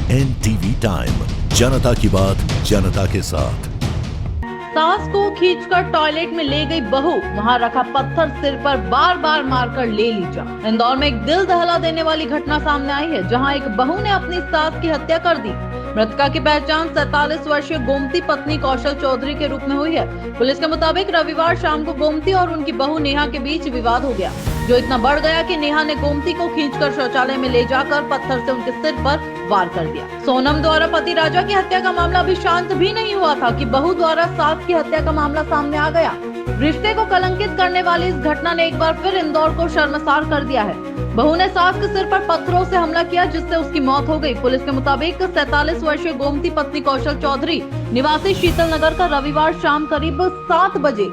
NTV time, जनता की बात जनता के साथ। सास को खींचकर टॉयलेट में ले गई बहू, वहां रखा पत्थर सिर पर बार बार मारकर ले ली जा। इंदौर में एक दिल दहला देने वाली घटना सामने आई है, जहां एक बहू ने अपनी सास की हत्या कर दी। मृतका की पहचान 47 वर्षीय गोमती पत्नी कौशल चौधरी के रूप में हुई है। पुलिस के मुताबिक रविवार शाम को गोमती और उनकी बहू नेहा के बीच विवाद हो गया, जो इतना बढ़ गया कि नेहा ने गोमती को खींचकर शौचालय में ले जाकर पत्थर से उनके सिर पर वार कर दिया। सोनम द्वारा पति राजा की हत्या का मामला अभी शांत भी नहीं हुआ था कि बहू द्वारा सास की हत्या का मामला सामने आ गया। रिश्ते को कलंकित करने वाली इस घटना ने एक बार फिर इंदौर को शर्मसार कर दिया है। बहू ने सास के सिर पर पत्थरों से हमला किया, जिससे उसकी मौत हो गई। पुलिस के मुताबिक 47 वर्षीय गोमती पत्नी कौशल चौधरी निवासी शीतल नगर का रविवार शाम करीब 7 बजे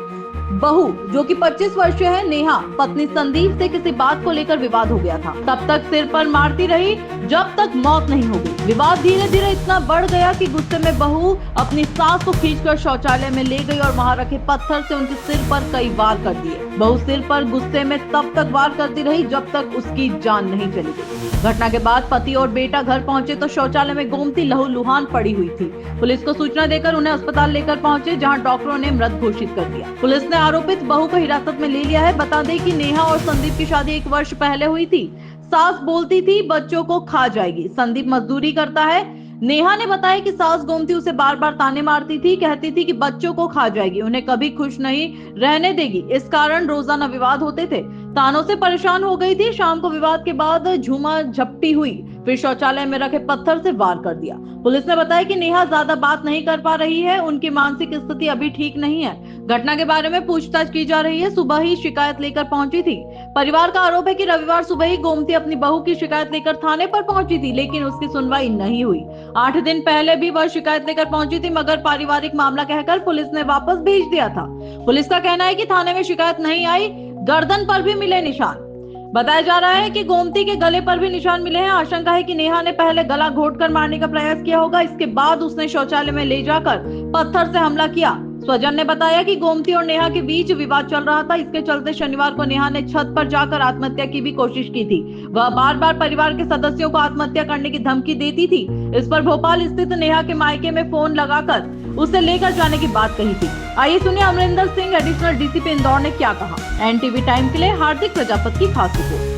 बहू, जो कि 25 वर्षीय है, नेहा पत्नी संदीप से किसी बात को लेकर विवाद हो गया था। तब तक सिर पर मारती रही जब तक मौत नहीं हो गई। विवाद धीरे धीरे इतना बढ़ गया कि गुस्से में बहू अपनी सास को खींचकर शौचालय में ले गई और वहां रखे पत्थर से उनके सिर पर कई वार कर दिए। बहू सिर पर गुस्से में तब तक वार करती रही जब तक उसकी जान नहीं चली गई। घटना के बाद पति और बेटा घर पहुंचे तो शौचालय में गोमती लहूलुहान पड़ी हुई थी। पुलिस को सूचना देकर उन्हें अस्पताल लेकर पहुंचे, जहां डॉक्टरों ने मृत घोषित कर दिया। पुलिस ने आरोपित बहू को हिरासत में ले लिया है। बता दें कि नेहा और संदीप की शादी 1 वर्ष पहले हुई थी। सास बोलती थी बच्चों को खा जाएगी। संदीप मजदूरी करता है। नेहा ने बताया कि सास गोमती उसे बार बार ताने मारती थी, कहती थी कि बच्चों को खा जाएगी, उन्हें कभी खुश नहीं रहने देगी। इस कारण रोजाना विवाद होते थे। तानों से परेशान हो गई थी। शाम को विवाद के बाद झूमा झपटी हुई, फिर शौचालय में रखे पत्थर से वार कर दिया। पुलिस ने बताया कि नेहा ज्यादा बात नहीं कर पा रही है, उनकी मानसिक स्थिति अभी ठीक नहीं है। घटना के बारे में पूछताछ की जा रही है। सुबह ही शिकायत लेकर पहुंची थी। परिवार का आरोप है कि रविवार सुबह ही गोमती अपनी बहू की शिकायत लेकर थाने पर पहुंची थी, लेकिन उसकी सुनवाई नहीं हुई। 8 दिन पहले भी वह शिकायत लेकर पहुंची थी, मगर पारिवारिक मामला कहकर पुलिस ने वापस भेज दिया था। पुलिस का कहना है कि थाने में शिकायत नहीं आई। गर्दन पर भी मिले निशान। बताया जा रहा है कि गोमती के गले पर भी निशान मिले हैं। आशंका है कि नेहा ने पहले गला घोंटकर मारने का प्रयास किया होगा, इसके बाद उसने शौचालय में ले जाकर पत्थर से हमला किया। स्वजन ने बताया कि गोमती और नेहा के बीच विवाद चल रहा था। इसके चलते शनिवार को नेहा ने छत पर जाकर आत्महत्या की भी कोशिश की थी। वह बार बार परिवार के सदस्यों को आत्महत्या करने की धमकी देती थी। इस पर भोपाल स्थित नेहा के मायके में फोन लगाकर उसे लेकर जाने की बात कही थी। आइए सुनिए अमरिंदर सिंह, एडिशनल डीसीपी इंदौर, ने क्या कहा। एनटीवी टाइम के लिए हार्दिक प्रजापति की खास रिपोर्ट।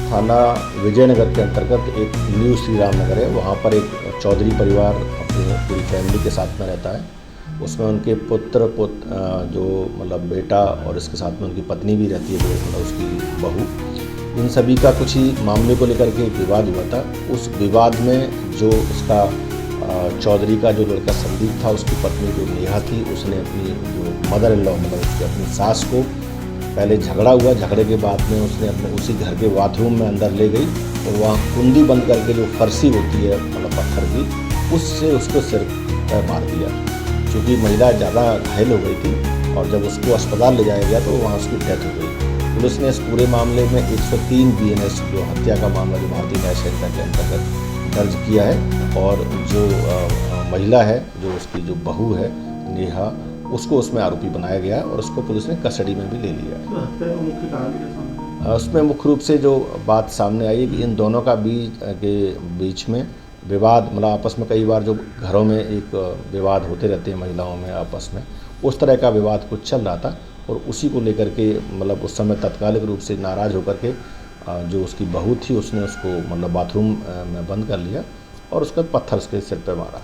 थाना विजयनगर के अंतर्गत एक न्यू श्री राम नगर है, वहाँ पर एक चौधरी परिवार अपनी पूरी फैमिली के साथ में रहता है। उसमें उनके पुत्र जो मतलब बेटा और इसके साथ में उनकी पत्नी भी रहती है, मतलब उसकी बहू। इन सभी का कुछ ही मामले को लेकर के एक विवाद हुआ था। उस विवाद में जो उसका चौधरी का जो लड़का संदीप था, उसकी पत्नी जो नेहा थी, उसने अपनी जो मदर इन लॉ मतलब उसकी अपनी सास को पहले झगड़ा हुआ। झगड़े के बाद में उसने अपने उसी घर के बाथरूम में अंदर ले गई और वहाँ कुंडी बंद करके जो फर्शी होती है मतलब पत्थर की, उससे उसको सिर पर मार दिया। चूँकि महिला ज़्यादा घायल हो गई थी और जब उसको अस्पताल ले जाया गया तो वहाँ उसकी डेथ हो गई। पुलिस ने इस पूरे मामले में 103 BNS जो हत्या का मामला जो भारतीय न्याय संहिता के अंतर्गत दर्ज किया है, और जो महिला है, जो उसकी जो बहू है नेहा, उसको उसमें आरोपी बनाया गया और उसको पुलिस ने कस्टडी में भी ले लिया। उसमें मुख्य रूप से जो बात सामने आई कि इन दोनों का बीच में विवाद, मतलब आपस में कई बार जो घरों में एक विवाद होते रहते हैं महिलाओं में आपस में, उस तरह का विवाद कुछ चल रहा था और उसी को लेकर के मतलब उस समय तत्कालिक रूप से नाराज़ होकर के जो उसकी बहू थी उसने उसको मतलब बाथरूम में बंद कर लिया और उसका पत्थर उसके सिर पर मारा।